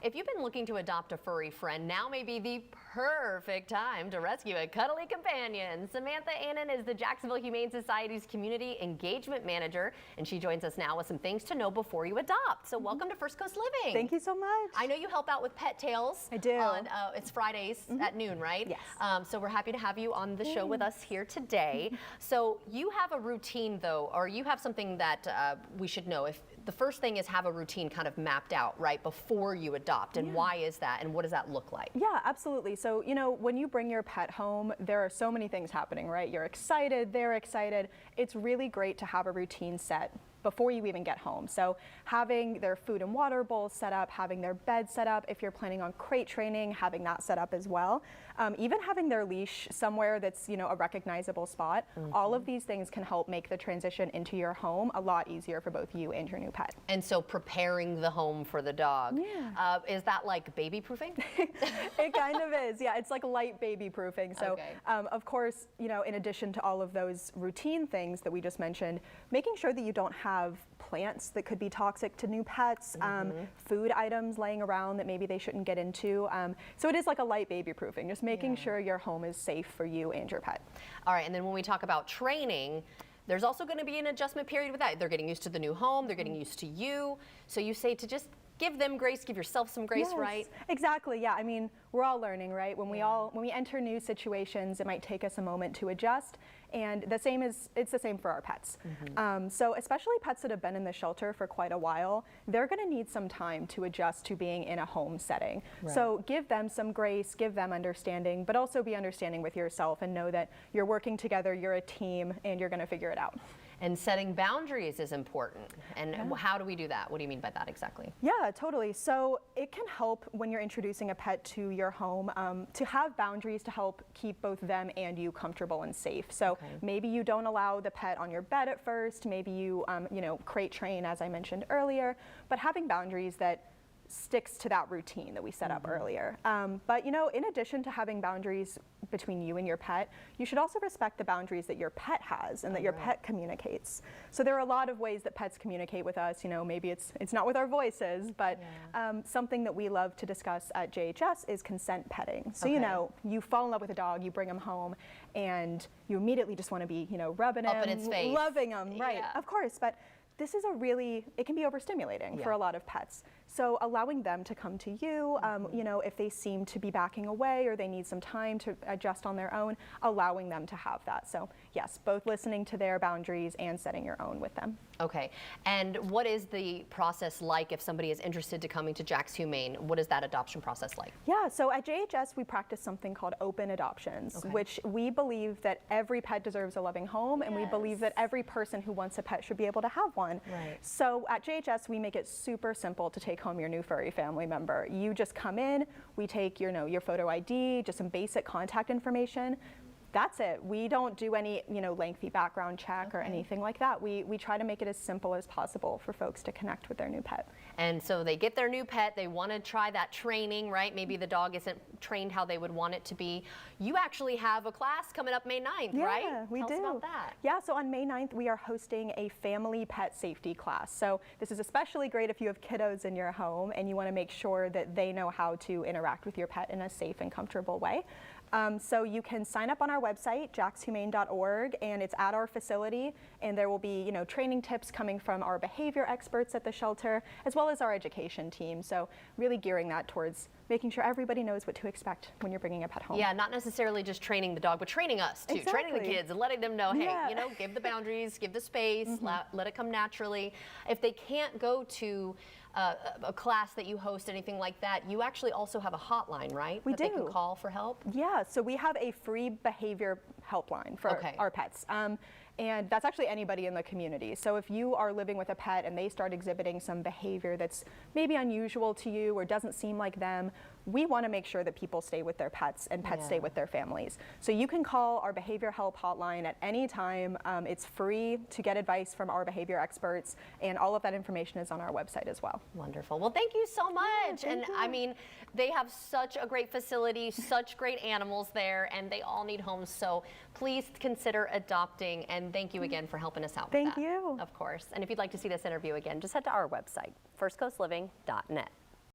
If you've been looking to adopt a furry friend, now may be the perfect time to rescue a cuddly companion. Samantha Annan is the Jacksonville Humane Society's Community Engagement Manager, and she joins us now with some things to know before you adopt. So welcome to First Coast Living. Thank you so much. I know you help out with Pet Tales. I do. On, it's Fridays at noon, right? Yes. So we're happy to have you on the show with us here today. So you have a routine though, or you have something that we should know. If the first thing is have a routine kind of mapped out, right, before you adopt, and why is that, and what does that look like? Yeah, absolutely. So, you know, when you bring your pet home, there are so many things happening, right? You're excited, they're excited. It's really great to have a routine set before you even get home. So having their food and water bowls set up, having their bed set up, if you're planning on crate training, having that set up as well. Even having their leash somewhere that's, you know, a recognizable spot. All of these things can help make the transition into your home a lot easier for both you and your new pet. And so preparing the home for the dog. Yeah. Is that like baby proofing? It kind of is. Yeah, it's like light baby proofing. So of course, you know, in addition to all of those routine things that we just mentioned, making sure that you don't have plants that could be toxic to new pets, food items laying around that maybe they shouldn't get into. So it is like a light baby proofing, just making sure your home is safe for you and your pet. All right, and then when we talk about training, there's also going to be an adjustment period with that. They're getting used to the new home, they're getting used to you. So you say to just give them grace, give yourself some grace, right? Exactly. Yeah. I mean, we're all learning, right? When we enter new situations, it might take us a moment to adjust, and it's the same for our pets. So especially pets that have been in the shelter for quite a while, they're going to need some time to adjust to being in a home setting. So give them some grace, give them understanding, but also be understanding with yourself and know that you're working together, you're a team, and you're going to figure it out. And setting boundaries is important. And how do we do that? What do you mean by that exactly? Yeah, totally. So it can help when you're introducing a pet to your home to have boundaries to help keep both them and you comfortable and safe. So maybe you don't allow the pet on your bed at first. Maybe you, you know, crate train, as I mentioned earlier, but having boundaries that sticks to that routine that we set up earlier. But you know, in addition to having boundaries between you and your pet, you should also respect the boundaries that your pet has and that your pet communicates. So there are a lot of ways that pets communicate with us. You know, maybe it's not with our voices, but something that we love to discuss at JHS is consent petting. So you know, you fall in love with a dog, you bring him home, and you immediately just want to be, you know, rubbing him, up in its face, loving him, right? Of course, but this is it can be overstimulating for a lot of pets. So allowing them to come to you, you know, if they seem to be backing away or they need some time to adjust on their own, allowing them to have that. So yes, both listening to their boundaries and setting your own with them. Okay, and what is the process like if somebody is interested to coming to Jack's Humane? What is that adoption process like? Yeah, so at JHS we practice something called open adoptions, which we believe that every pet deserves a loving home, and we believe that every person who wants a pet should be able to have one. So at JHS we make it super simple to take home your new furry family member. You just come in, we take your photo ID, just some basic contact information. That's it. We don't do any, you know, lengthy background check or anything like that. We try to make it as simple as possible for folks to connect with their new pet. And so they get their new pet, they want to try that training, right? Maybe the dog isn't trained how they would want it to be. You actually have a class coming up May 9th, right? Yeah, we do. Tell us about that. Yeah, so on May 9th, we are hosting a family pet safety class. So this is especially great if you have kiddos in your home and you want to make sure that they know how to interact with your pet in a safe and comfortable way. So you can sign up on our website, jackshumane.org, and it's at our facility, and there will be, you know, training tips coming from our behavior experts at the shelter, as well as our education team. So really gearing that towards making sure everybody knows what to expect when you're bringing a pet home. Yeah, not necessarily just training the dog, but training us too, training the kids and letting them know, hey, you know, give the boundaries, give the space, let it come naturally. If they can't go to a class that you host, anything like that, you actually also have a hotline, right? We do. They can call for help? Yeah, so we have a free behavior helpline for our pets. And that's actually anybody in the community. So if you are living with a pet and they start exhibiting some behavior that's maybe unusual to you or doesn't seem like them, we want to make sure that people stay with their pets and pets stay with their families. So you can call our behavior help hotline at any time. It's free to get advice from our behavior experts, and all of that information is on our website as well. Wonderful. Well, thank you so much. And I mean, they have such a great facility, such great animals there, and they all need homes. So please consider adopting, and thank you again for helping us out with that. Thank you. Of course. And if you'd like to see this interview again, just head to our website, firstcoastliving.net.